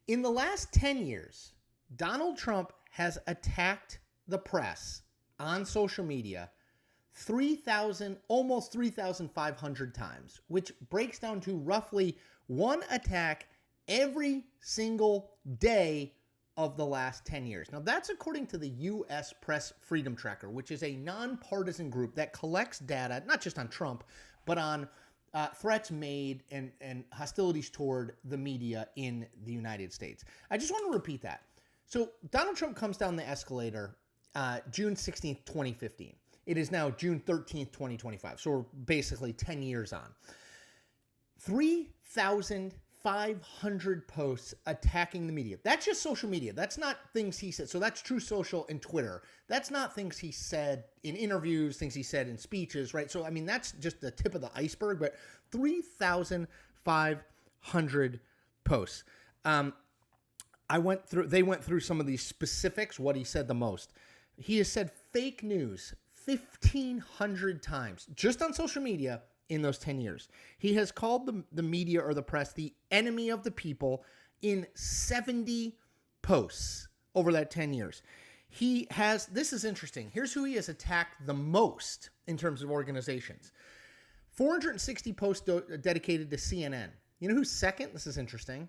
In the last 10 years, Donald Trump has attacked the press on social media almost 3,500 times, which breaks down to roughly one attack every single day of the last 10 years. Now, that's according to the U.S. Press Freedom Tracker, which is a nonpartisan group that collects data, not just on Trump, but on threats made and hostilities toward the media in the United States. I just want to repeat that. So Donald Trump comes down the escalator June 16th, 2015. It is now June 13th, 2025. So we're basically 10 years on. 3,500 posts attacking the media. That's just social media. That's not things he said. So that's True Social and Twitter. That's not things he said in interviews, things he said in speeches, right? So, I mean, that's just the tip of the iceberg, but 3,500 posts. They went through some of these specifics, what he said the most. He has said fake news 1,500 times just on social media in those 10 years. He has called the media or the press the enemy of the people in 70 posts over that 10 years. This is interesting. Here's who he has attacked the most in terms of organizations. 460 posts dedicated to CNN. You know who's second? This is interesting.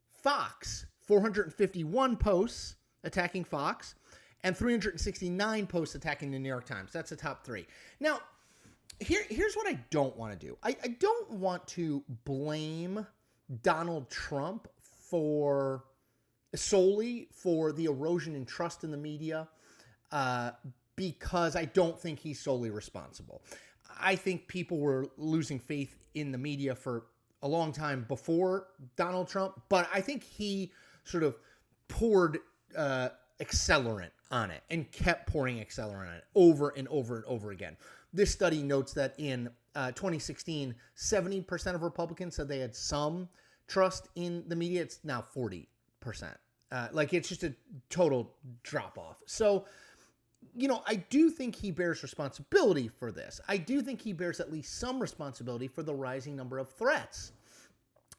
Fox. 451 posts attacking Fox, and 369 posts attacking the New York Times. That's the top three. Now, here's what I don't want to do. I don't want to blame Donald Trump solely for the erosion in trust in the media, because I don't think he's solely responsible. I think people were losing faith in the media for a long time before Donald Trump, but I think he sort of poured accelerant on it and kept pouring accelerant on it over and over and over again. This study notes that in 2016, 70% of Republicans said they had some trust in the media. It's now 40%. It's just a total drop off. So, I do think he bears responsibility for this. I do think he bears at least some responsibility for the rising number of threats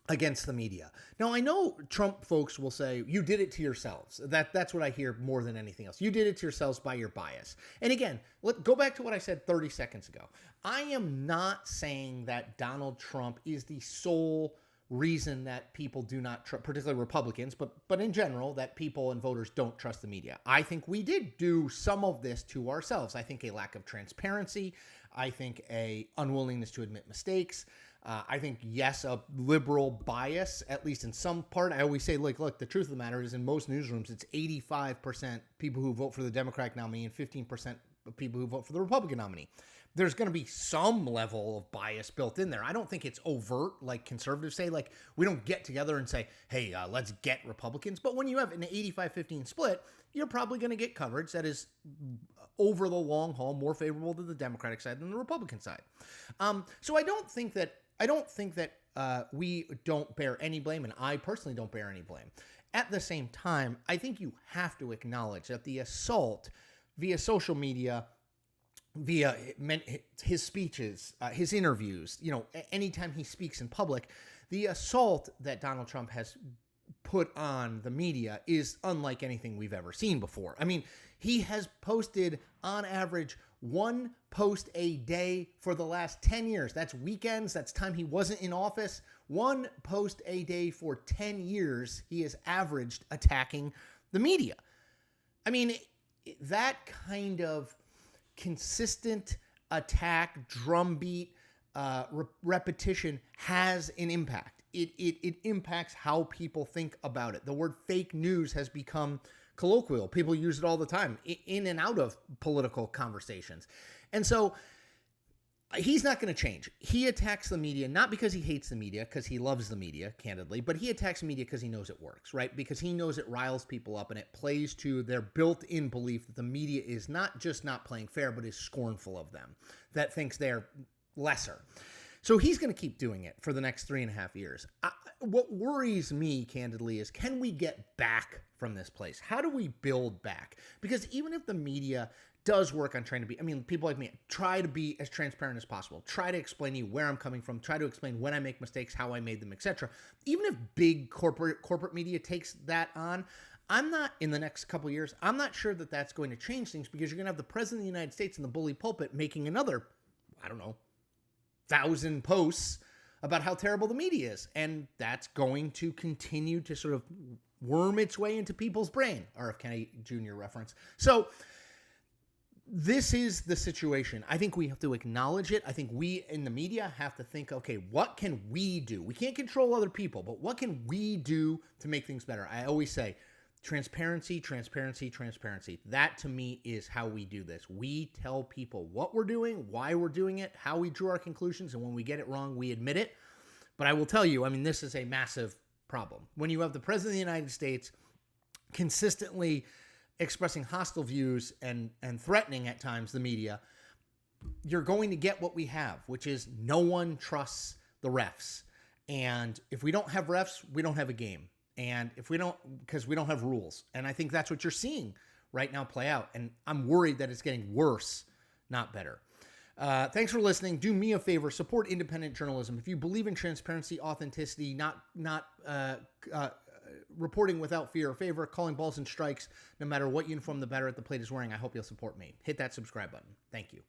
against the media. Now, I know Trump folks will say, you did it to yourselves. That's what I hear more than anything else. You did it to yourselves by your bias. And again, go back to what I said 30 seconds ago. I am not saying that Donald Trump is the sole reason that people do not, particularly Republicans, but in general, that people and voters don't trust the media. I think we did do some of this to ourselves. I think a lack of transparency. I think a unwillingness to admit mistakes. I think, yes, a liberal bias, at least in some part. I always say, look, the truth of the matter is in most newsrooms, it's 85% people who vote for the Democratic nominee and 15% of people who vote for the Republican nominee. There's going to be some level of bias built in there. I don't think it's overt, like conservatives say. Like, we don't get together and say, hey, let's get Republicans. But when you have an 85-15 split, you're probably going to get coverage that is, over the long haul, more favorable to the Democratic side than the Republican side. So I don't think that we don't bear any blame, and I personally don't bear any blame. At the same time, I think you have to acknowledge that the assault via social media, via his speeches, his interviews, anytime he speaks in public, the assault that Donald Trump has put on the media is unlike anything we've ever seen before. I mean, he has posted on average one post a day for the last 10 years. That's weekends. That's time he wasn't in office. One post a day for 10 years he has averaged attacking the media. I mean, that kind of consistent attack, drumbeat, repetition has an impact. It impacts how people think about it. The word fake news has become colloquial. People use it all the time in and out of political conversations. And so he's not going to change. He attacks the media, not because he hates the media, because he loves the media, candidly, but he attacks the media because he knows it works, right? Because he knows it riles people up and it plays to their built-in belief that the media is not just not playing fair, but is scornful of them, that thinks they're lesser. So he's going to keep doing it for the next 3.5 years. What worries me, candidly, is can we get back from this place? How do we build back? Because even if the media does work on trying to be, I mean, people like me, try to be as transparent as possible. Try to explain to you where I'm coming from. Try to explain when I make mistakes, how I made them, etc. Even if big corporate media takes that on, I'm not, in the next couple of years, I'm not sure that that's going to change things, because you're going to have the president of the United States in the bully pulpit making another, I don't know, 1,000 posts about how terrible the media is. And that's going to continue to sort of worm its way into people's brain. R.F. Kennedy Jr. reference. So this is the situation. I think we have to acknowledge it. I think we in the media have to think, okay, what can we do? We can't control other people, but what can we do to make things better? I always say transparency, transparency, transparency. That to me is how we do this. We tell people what we're doing, why we're doing it, how we drew our conclusions, and when we get it wrong, we admit it. But I will tell you, I mean, this is a massive problem. When you have the president of the United States consistently expressing hostile views and threatening at times the media, you're going to get what we have, which is no one trusts the refs. And if we don't have refs, we don't have a game. And if we don't, because we don't have rules. And I think that's what you're seeing right now play out. And I'm worried that it's getting worse, not better. Thanks for listening. Do me a favor, support independent journalism. If you believe in transparency, authenticity, not reporting without fear or favor, calling balls and strikes, no matter what uniform the batter at the plate is wearing, I hope you'll support me. Hit that subscribe button. Thank you.